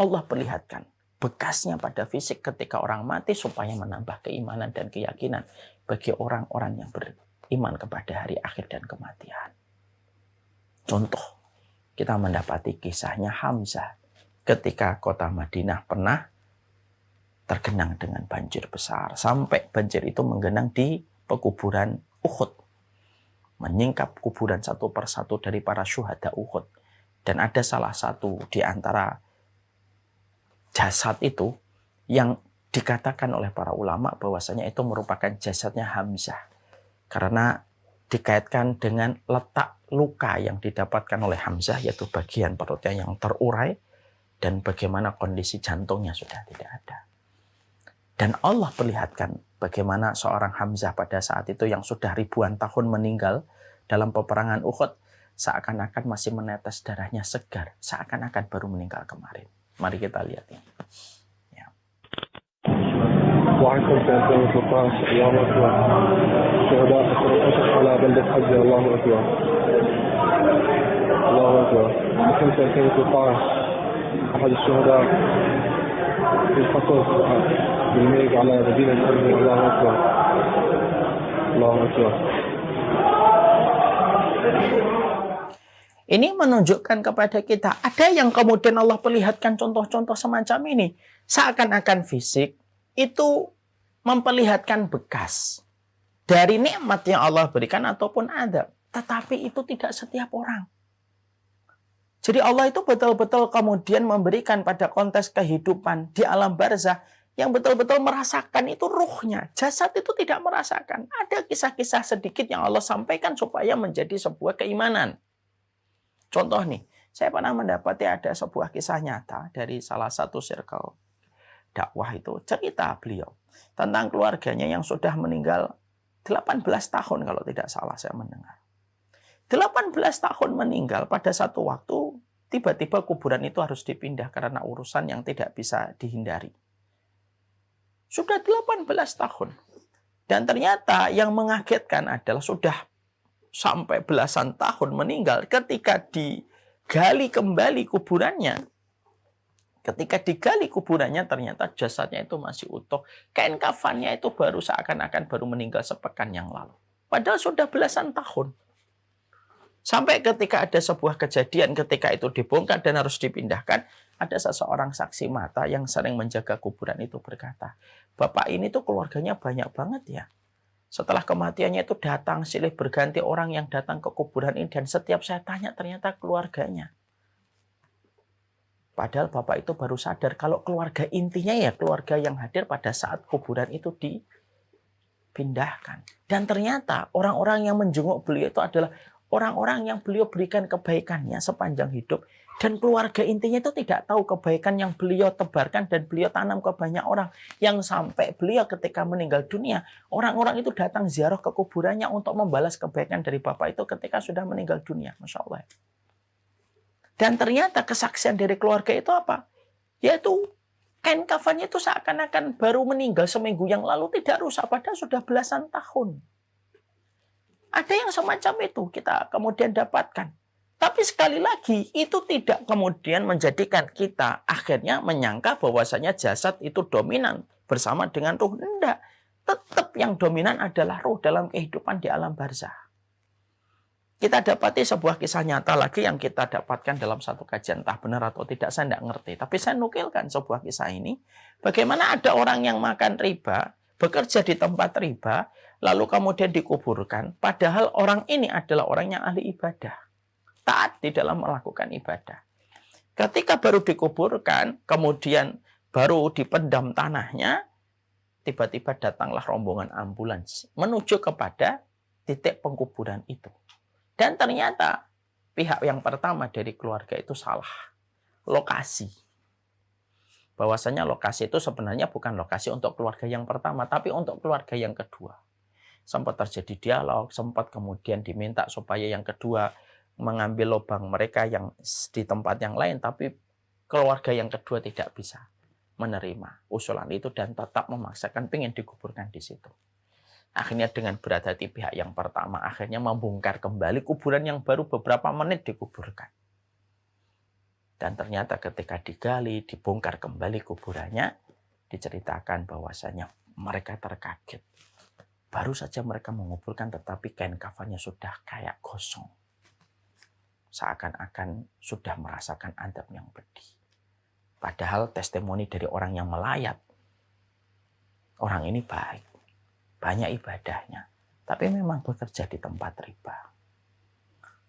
Allah perlihatkan bekasnya pada fisik ketika orang mati supaya menambah keimanan dan keyakinan bagi orang-orang yang beriman kepada hari akhir dan kematian. Contoh, kita mendapati kisahnya Hamzah ketika kota Madinah pernah tergenang dengan banjir besar. Sampai banjir itu menggenang di pekuburan Uhud. Menyingkap kuburan satu persatu dari para syuhada Uhud. Dan ada salah satu di antara jasad itu yang dikatakan oleh para ulama bahwasanya itu merupakan jasadnya Hamzah. Karena dikaitkan dengan letak luka yang didapatkan oleh Hamzah, yaitu bagian perutnya yang terurai, dan bagaimana kondisi jantungnya sudah tidak ada. Dan Allah perlihatkan bagaimana seorang Hamzah pada saat itu yang sudah ribuan tahun meninggal dalam peperangan Uhud, seakan-akan masih menetes darahnya segar, seakan-akan baru meninggal kemarin. Mari kita lihat ini. Ya. وعنكم في 2016 الله أكبر شهداء أسر على بلدة حجة الله أكبر الله أكبر وكم في 2016 أحد الشهداء في القصف بالميج على مدينة حجة الله أكبر الله أكبر. Ini menunjukkan kepada kita, ada yang kemudian Allah perlihatkan contoh-contoh semacam ini. Seakan-akan fisik itu memperlihatkan bekas dari nikmat yang Allah berikan ataupun adab. Tetapi itu tidak setiap orang. Jadi Allah itu betul-betul kemudian memberikan pada konteks kehidupan di alam barzah yang betul-betul merasakan itu ruhnya. Jasad itu tidak merasakan. Ada kisah-kisah sedikit yang Allah sampaikan supaya menjadi sebuah keimanan. Contoh nih, saya pernah mendapati ada sebuah kisah nyata dari salah satu circle dakwah itu. Cerita beliau tentang keluarganya yang sudah meninggal 18 tahun kalau tidak salah saya mendengar. 18 tahun meninggal pada satu waktu, tiba-tiba kuburan itu harus dipindah karena urusan yang tidak bisa dihindari. Sudah 18 tahun. Dan ternyata yang mengagetkan adalah sudah sampai belasan tahun meninggal, ketika digali kembali kuburannya, ternyata jasadnya itu masih utuh. Kain kafannya itu baru seakan-akan baru meninggal sepekan yang lalu. Padahal sudah belasan tahun. Sampai ketika ada sebuah kejadian ketika itu dibongkar dan harus dipindahkan, ada seseorang saksi mata yang sering menjaga kuburan itu berkata, "Bapak ini tuh keluarganya banyak banget ya. Setelah kematiannya itu datang silih berganti orang yang datang ke kuburan ini, dan setiap saya tanya ternyata keluarganya." Padahal bapak itu baru sadar kalau keluarga intinya ya keluarga yang hadir pada saat kuburan itu dipindahkan. Dan ternyata orang-orang yang menjenguk beliau itu adalah orang-orang yang beliau berikan kebaikannya sepanjang hidup. Dan keluarga intinya itu tidak tahu kebaikan yang beliau tebarkan dan beliau tanam ke banyak orang. Yang sampai beliau ketika meninggal dunia, orang-orang itu datang ziarah ke kuburannya untuk membalas kebaikan dari bapak itu ketika sudah meninggal dunia. Masya Allah. Dan ternyata kesaksian dari keluarga itu apa? Yaitu kain kafannya itu seakan-akan baru meninggal seminggu yang lalu, tidak rusak, padahal sudah belasan tahun. Ada yang semacam itu kita kemudian dapatkan. Tapi sekali lagi, itu tidak kemudian menjadikan kita akhirnya menyangka bahwasanya jasad itu dominan bersama dengan ruh. Tidak. Tetap yang dominan adalah ruh dalam kehidupan di alam barzah. Kita dapati sebuah kisah nyata lagi yang kita dapatkan dalam satu kajian, entah benar atau tidak, saya tidak ngerti. Tapi saya nukilkan sebuah kisah ini. Bagaimana ada orang yang makan riba, bekerja di tempat riba, lalu kemudian dikuburkan. Padahal orang ini adalah orang yang ahli ibadah. Taat di dalam melakukan ibadah. Ketika baru dikuburkan, kemudian baru dipendam tanahnya, tiba-tiba datanglah rombongan ambulans menuju kepada titik pengkuburan itu. Dan ternyata pihak yang pertama dari keluarga itu salah lokasi. Bahwasanya lokasi itu sebenarnya bukan lokasi untuk keluarga yang pertama, tapi untuk keluarga yang kedua. Sempat terjadi dialog, sempat kemudian diminta supaya yang kedua mengambil lubang mereka yang di tempat yang lain, tapi keluarga yang kedua tidak bisa menerima usulan itu dan tetap memaksakan ingin dikuburkan di situ. Akhirnya dengan berat hati pihak yang pertama akhirnya membongkar kembali kuburan yang baru beberapa menit dikuburkan. Dan ternyata ketika digali, dibongkar kembali kuburannya, diceritakan bahwasanya mereka terkaget. Baru saja mereka menguburkan tetapi kain kafannya sudah kayak gosong. Seakan-akan sudah merasakan adab yang pedih. Padahal testimoni dari orang yang melayat, orang ini baik. Banyak ibadahnya, tapi memang bekerja di tempat riba.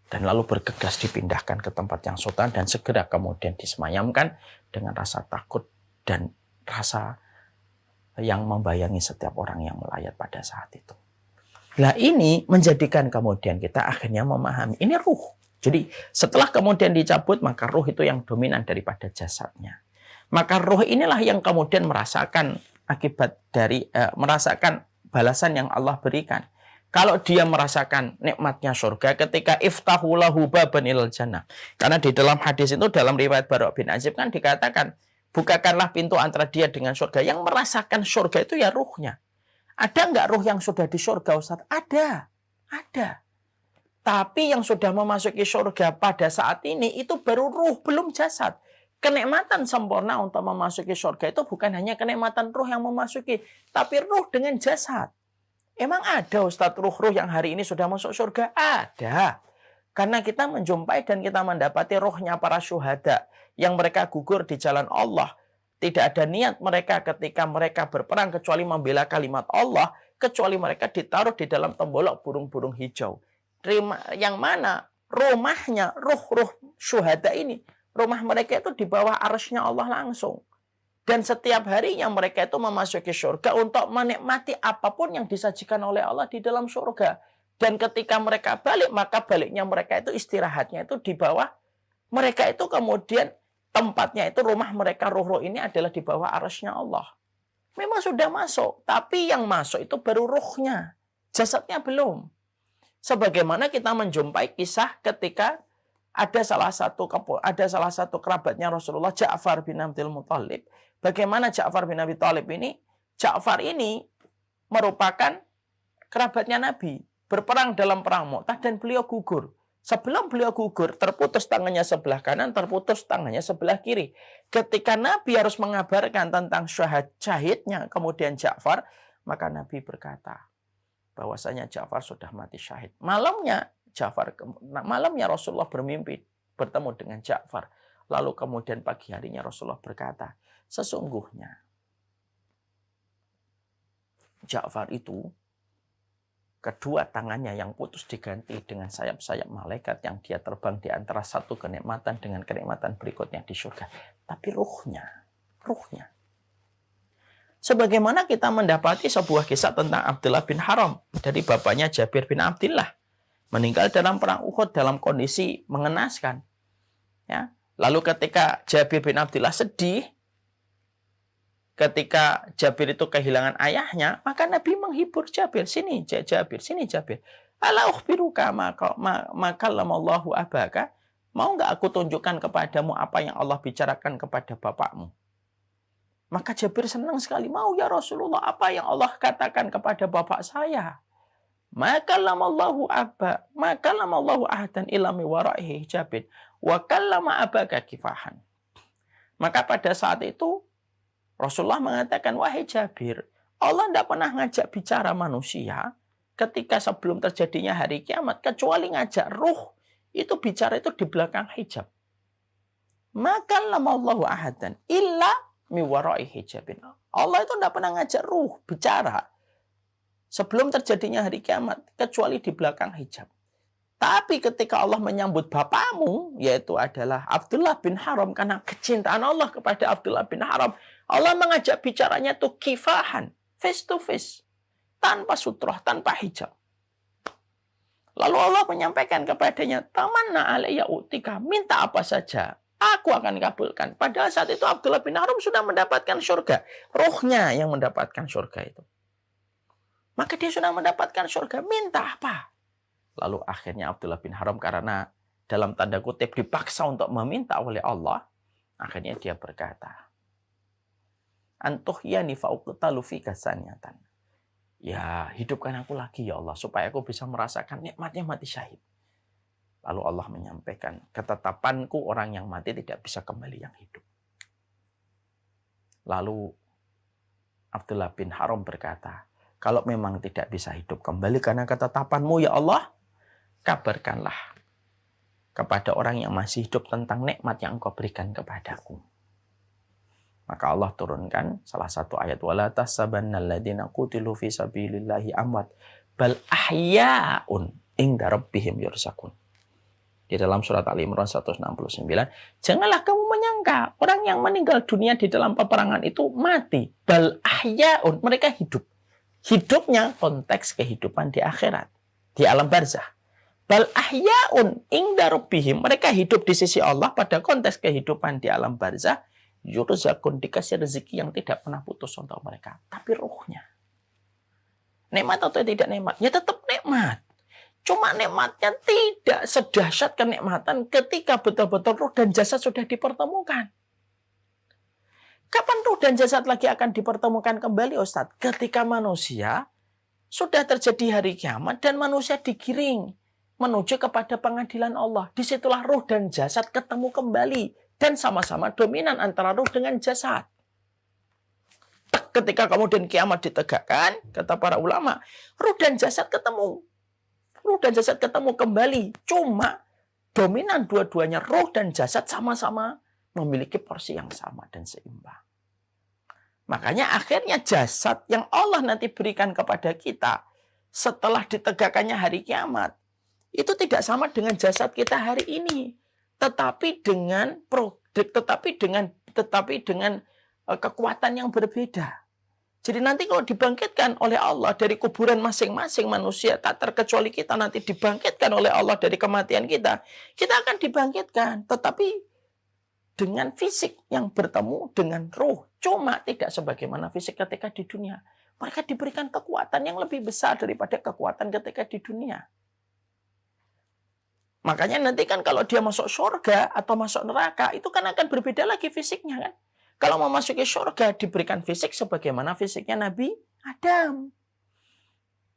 Dan lalu bergegas dipindahkan ke tempat yang sultan dan segera kemudian disemayamkan dengan rasa takut dan rasa yang membayangi setiap orang yang melayat pada saat itu. Nah ini menjadikan kemudian kita akhirnya memahami ini ruh. Jadi setelah kemudian dicabut maka ruh itu yang dominan daripada jasadnya. Maka ruh inilah yang kemudian merasakan akibat dari merasakan balasan yang Allah berikan. Kalau dia merasakan nikmatnya surga ketika iftahu lahu baban ilal jannah. Karena di dalam hadis itu dalam riwayat Bara' bin Azib kan dikatakan bukakanlah pintu antara dia dengan surga. Yang merasakan surga itu ya ruhnya. Ada nggak ruh yang sudah di surga Ustaz? Ada. Ada. Tapi yang sudah memasuki surga pada saat ini itu baru ruh, belum jasad. Kenikmatan sempurna untuk memasuki surga itu bukan hanya kenikmatan ruh yang memasuki, tapi ruh dengan jasad. Emang ada Ustadz ruh-ruh yang hari ini sudah masuk surga? Ada. Karena kita menjumpai dan kita mendapati ruhnya para syuhada yang mereka gugur di jalan Allah. Tidak ada niat mereka ketika mereka berperang kecuali membela kalimat Allah, kecuali mereka ditaruh di dalam tembolok burung-burung hijau. Yang mana rumahnya ruh-ruh syuhada ini, rumah mereka itu di bawah arsy-Nya Allah langsung. Dan setiap harinya mereka itu memasuki surga untuk menikmati apapun yang disajikan oleh Allah di dalam surga. Dan ketika mereka balik, maka baliknya mereka itu istirahatnya itu di bawah. Mereka itu kemudian tempatnya itu rumah mereka ruh-ruh ini adalah di bawah arsy-Nya Allah. Memang sudah masuk, tapi yang masuk itu baru ruhnya. Jasadnya belum. Sebagaimana kita menjumpai kisah ketika ada salah satu kerabatnya Rasulullah, Ja'far bin Abdul Muthalib. Bagaimana Ja'far bin Abi Thalib ini? Ja'far ini merupakan kerabatnya Nabi. Berperang dalam perang Mu'tah dan beliau gugur. Sebelum beliau gugur, terputus tangannya sebelah kanan, terputus tangannya sebelah kiri. Ketika Nabi harus mengabarkan tentang syahidnya, kemudian Ja'far, maka Nabi berkata bahwasanya Ja'far sudah mati syahid. Malamnya Rasulullah bermimpi bertemu dengan Ja'far. Lalu kemudian pagi harinya Rasulullah berkata, sesungguhnya Ja'far itu kedua tangannya yang putus diganti dengan sayap-sayap malaikat yang dia terbang di antara satu kenikmatan dengan kenikmatan berikutnya di surga. Tapi ruhnya. Sebagaimana kita mendapati sebuah kisah tentang Abdullah bin Haram dari bapaknya Jabir bin Abdillah. Meninggal dalam perang Uhud dalam kondisi mengenaskan. Ya. Lalu ketika Jabir bin Abdillah sedih, ketika Jabir itu kehilangan ayahnya, maka Nabi menghibur Jabir. Sini Jabir. Ala ukhbiruka makallamallahu abaka. Mau nggak aku tunjukkan kepadamu apa yang Allah bicarakan kepada bapakmu? Maka Jabir senang sekali. Mau ya Rasulullah, apa yang Allah katakan kepada bapak saya? Makallamallahu ahadan illa mi wara'ihi hijabin wa kallama abaka kifahan. Maka pada saat itu Rasulullah mengatakan, wahai Jabir, Allah tidak pernah ngajak bicara manusia ketika sebelum terjadinya hari kiamat, kecuali ngajak ruh itu bicara itu di belakang hijab. Makallamallahu ahadan illa mi wara'ihi hijabin. Allah itu tidak pernah ngajak ruh bicara sebelum terjadinya hari kiamat, kecuali di belakang hijab. Tapi ketika Allah menyambut bapakmu, yaitu adalah Abdullah bin Haram, karena kecintaan Allah kepada Abdullah bin Haram, Allah mengajak bicaranya itu kifahan, face to face, tanpa sutroh, tanpa hijab. Lalu Allah menyampaikan kepadanya, tamanna alayya utika, minta apa saja, aku akan kabulkan. Padahal saat itu Abdullah bin Haram sudah mendapatkan surga. Ruhnya yang mendapatkan surga itu. Maka dia sudah mendapatkan surga, minta apa? Lalu akhirnya Abdullah bin Haram karena dalam tanda kutip dipaksa untuk meminta oleh Allah, akhirnya dia berkata, Antuhyani fa'uqtalu fika saniyatan. Ya, hidupkan aku lagi ya Allah, supaya aku bisa merasakan nikmatnya mati syahid. Lalu Allah menyampaikan, ketetapanku orang yang mati tidak bisa kembali yang hidup. Lalu Abdullah bin Haram berkata, kalau memang tidak bisa hidup kembali karena ketetapanmu ya Allah, kabarkanlah kepada orang yang masih hidup tentang nikmat yang engkau berikan kepadaku. Maka Allah turunkan salah satu ayat, wala tahsabannal ladzina qutilu fi sabilillahi amwat bal ahya'un inda rabbihim yurzaqun. Di dalam surat Ali Imran 169, janganlah kamu menyangka orang yang meninggal dunia di dalam peperangan itu mati. Bal ahyaun, mereka hidup. Hidupnya konteks kehidupan di akhirat, di alam barzah. Bal ahyaun inda rabbihim, mereka hidup di sisi Allah pada konteks kehidupan di alam barzah. Yurzakun, dikasih rezeki yang tidak pernah putus untuk mereka. Tapi ruhnya, nikmat atau tidak nikmat? Ya tetap nikmat. Cuma nikmatnya tidak sedahsyat kenikmatan ketika betul-betul ruh dan jasad sudah dipertemukan. Kapan ruh dan jasad lagi akan dipertemukan kembali, Ustadz? Ketika manusia sudah terjadi hari kiamat dan manusia digiring menuju kepada pengadilan Allah. Disitulah ruh dan jasad ketemu kembali dan sama-sama dominan antara ruh dengan jasad. Ketika kemudian kiamat ditegakkan, kata para ulama, ruh dan jasad ketemu. Ruh dan jasad ketemu kembali. Cuma dominan dua-duanya, ruh dan jasad sama-sama memiliki porsi yang sama dan seimbang. Makanya akhirnya jasad yang Allah nanti berikan kepada kita setelah ditegakkannya hari kiamat, itu tidak sama dengan jasad kita hari ini. Tetapi dengan kekuatan yang berbeda. Jadi nanti kalau dibangkitkan oleh Allah dari kuburan masing-masing manusia, tak terkecuali kita nanti dibangkitkan oleh Allah dari kematian kita, kita akan dibangkitkan. Tetapi dengan fisik yang bertemu dengan ruh. Cuma tidak sebagaimana fisik ketika di dunia. Mereka diberikan kekuatan yang lebih besar daripada kekuatan ketika di dunia. Makanya nanti kan kalau dia masuk surga atau masuk neraka, itu kan akan berbeda lagi fisiknya kan. Kalau memasuki surga diberikan fisik sebagaimana fisiknya Nabi Adam.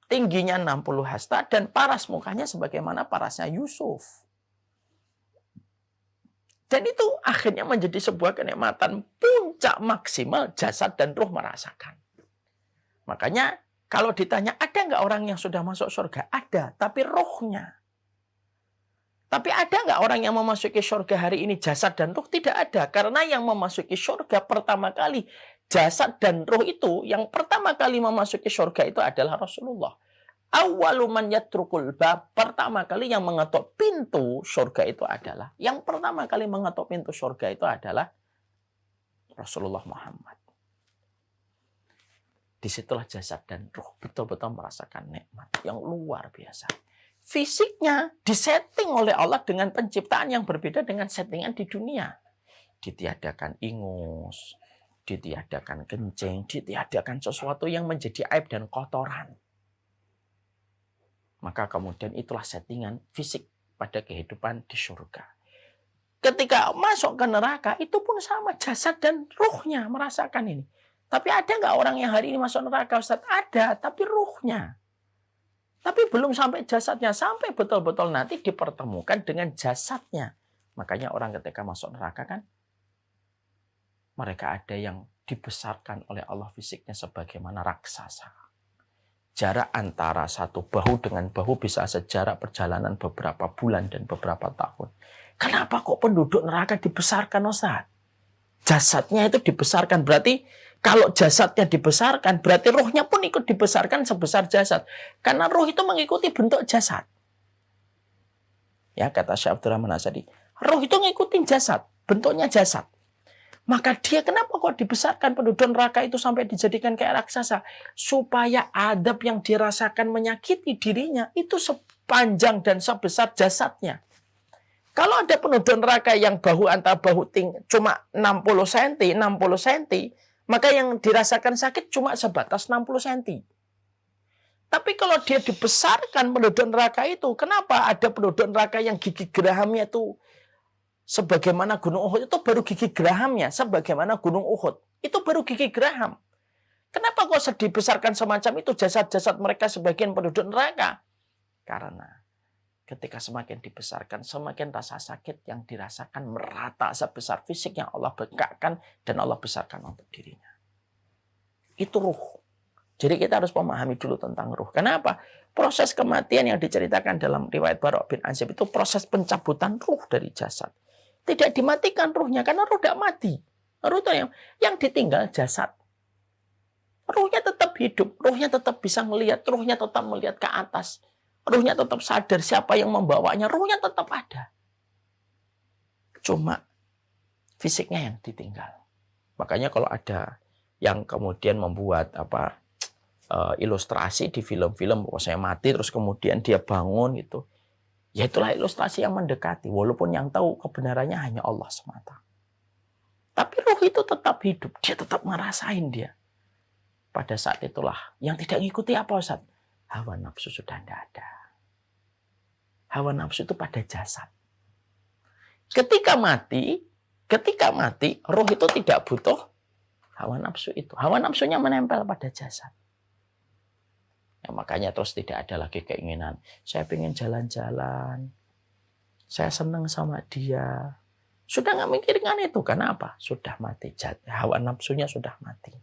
Tingginya 60 hasta dan paras mukanya sebagaimana parasnya Yusuf. Dan itu akhirnya menjadi sebuah kenikmatan puncak maksimal jasad dan ruh merasakan. Makanya kalau ditanya ada nggak orang yang sudah masuk surga? Ada, tapi rohnya. Tapi ada nggak orang yang memasuki surga hari ini jasad dan ruh? Tidak ada. Karena yang memasuki surga pertama kali, jasad dan ruh itu, yang pertama kali memasuki surga itu adalah Rasulullah. Awaluman yatrukul bab, pertama kali yang mengetuk pintu surga itu adalah, yang pertama kali mengetuk pintu surga itu adalah Rasulullah Muhammad. Disitulah jasad dan ruh betul-betul merasakan nikmat yang luar biasa. Fisiknya disetting oleh Allah dengan penciptaan yang berbeda dengan settingan di dunia. Ditiadakan ingus, ditiadakan kencing, ditiadakan sesuatu yang menjadi aib dan kotoran. Maka kemudian itulah settingan fisik pada kehidupan di surga. Ketika masuk ke neraka, itu pun sama, jasad dan ruhnya merasakan ini. Tapi ada nggak orang yang hari ini masuk neraka, Ustaz? Ada, tapi ruhnya. Tapi belum sampai jasadnya, sampai betul-betul nanti dipertemukan dengan jasadnya. Makanya orang ketika masuk neraka kan, mereka ada yang dibesarkan oleh Allah fisiknya sebagaimana raksasa. Jarak antara satu bahu dengan bahu bisa sejarak perjalanan beberapa bulan dan beberapa tahun. Kenapa kok penduduk neraka dibesarkan, Ustaz? Jasadnya itu dibesarkan, berarti kalau jasadnya dibesarkan, berarti rohnya pun ikut dibesarkan sebesar jasad. Karena roh itu mengikuti bentuk jasad. Ya, kata Syekh Abdurrahman Asadi, roh itu ngikutin jasad, bentuknya jasad. Maka dia kenapa kok dibesarkan penduduk neraka itu sampai dijadikan kayak raksasa? Supaya adab yang dirasakan menyakiti dirinya itu sepanjang dan sebesar jasadnya. Kalau ada penduduk neraka yang bahu antara bahu cuma 60 cm, maka yang dirasakan sakit cuma sebatas 60 cm. Tapi kalau dia dibesarkan penduduk neraka itu, kenapa ada penduduk neraka yang gigi gerahamnya itu sebagaimana gunung Uhud, itu baru gigi gerahamnya sebagaimana gunung Uhud. Itu baru gigi geraham. Kenapa kok dibesarkan semacam itu jasad-jasad mereka sebagian penduduk neraka? Karena ketika semakin dibesarkan, semakin rasa sakit yang dirasakan merata sebesar fisik yang Allah bengkakkan dan Allah besarkan untuk dirinya. Itu ruh. Jadi kita harus memahami dulu tentang ruh. Kenapa? Proses kematian yang diceritakan dalam riwayat Bara' bin Azib itu proses pencabutan ruh dari jasad. Tidak dimatikan ruhnya karena ruh tidak mati. Ruh itu yang ditinggal jasad. Ruhnya tetap hidup, ruhnya tetap bisa melihat, ruhnya tetap melihat ke atas. Ruhnya tetap sadar siapa yang membawanya, ruhnya tetap ada. Cuma fisiknya yang ditinggal. Makanya kalau ada yang kemudian membuat ilustrasi di film-film, saya mati terus kemudian dia bangun gitu, ya itulah ilustrasi yang mendekati, walaupun yang tahu kebenarannya hanya Allah semata. Tapi ruh itu tetap hidup, dia tetap ngerasain dia. Pada saat itulah yang tidak ngikuti apa Ustaz? Hawa nafsu sudah tidak ada. Hawa nafsu itu pada jasad. Ketika mati, roh itu tidak butuh hawa nafsu itu. Hawa nafsunya menempel pada jasad. Ya, makanya terus tidak ada lagi keinginan. Saya pengen jalan-jalan. Saya senang sama dia. Sudah nggak mikirkan itu. Karena apa? Sudah mati. Hawa nafsunya sudah mati.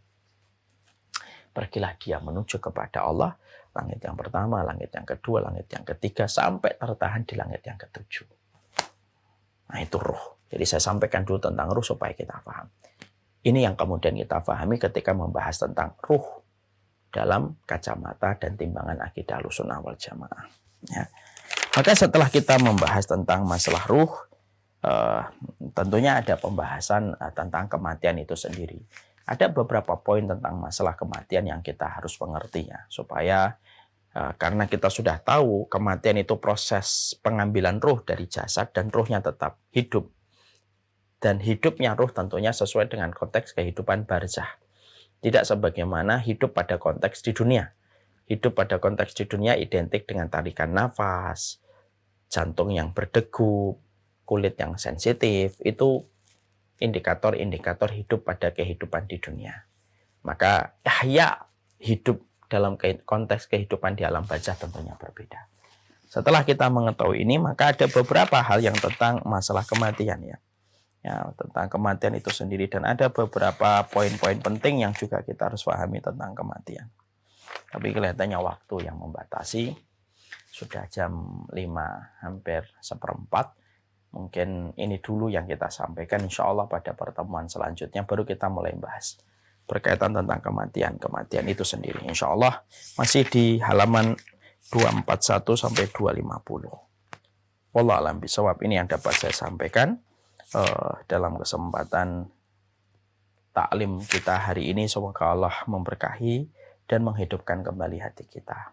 Pergilah dia menuju kepada Allah. Langit yang pertama, langit yang kedua, langit yang ketiga. Sampai tertahan di langit yang ketujuh. Nah itu ruh. Jadi saya sampaikan dulu tentang ruh supaya kita paham. Ini yang kemudian kita pahami ketika membahas tentang ruh dalam kacamata dan timbangan akidah Ahlussunnah wal Jamaah. Ya. Maka setelah kita membahas tentang masalah ruh, tentunya ada pembahasan tentang kematian itu sendiri. Ada beberapa poin tentang masalah kematian yang kita harus mengerti ya, supaya karena kita sudah tahu kematian itu proses pengambilan ruh dari jasad dan ruhnya tetap hidup. Dan hidupnya ruh tentunya sesuai dengan konteks kehidupan barzah. Tidak sebagaimana hidup pada konteks di dunia. Hidup pada konteks di dunia identik dengan tarikan nafas, jantung yang berdegup, kulit yang sensitif. Itu indikator-indikator hidup pada kehidupan di dunia. Maka hidup dalam konteks kehidupan di alam barzah tentunya berbeda. Setelah kita mengetahui ini, maka ada beberapa hal yang tentang masalah kematian ya. Tentang kematian itu sendiri, dan ada beberapa poin-poin penting yang juga kita harus pahami tentang kematian. Tapi kelihatannya waktu yang membatasi, sudah jam 5 hampir seperempat. Mungkin ini dulu yang kita sampaikan. Insya Allah pada pertemuan selanjutnya baru kita mulai bahas berkaitan tentang kematian itu sendiri. Insya Allah masih di halaman 241 sampai 250. Wallahu a'lam bishawab. Ini yang dapat saya sampaikan dalam kesempatan taklim kita hari ini. Semoga Allah memberkahi dan menghidupkan kembali hati kita.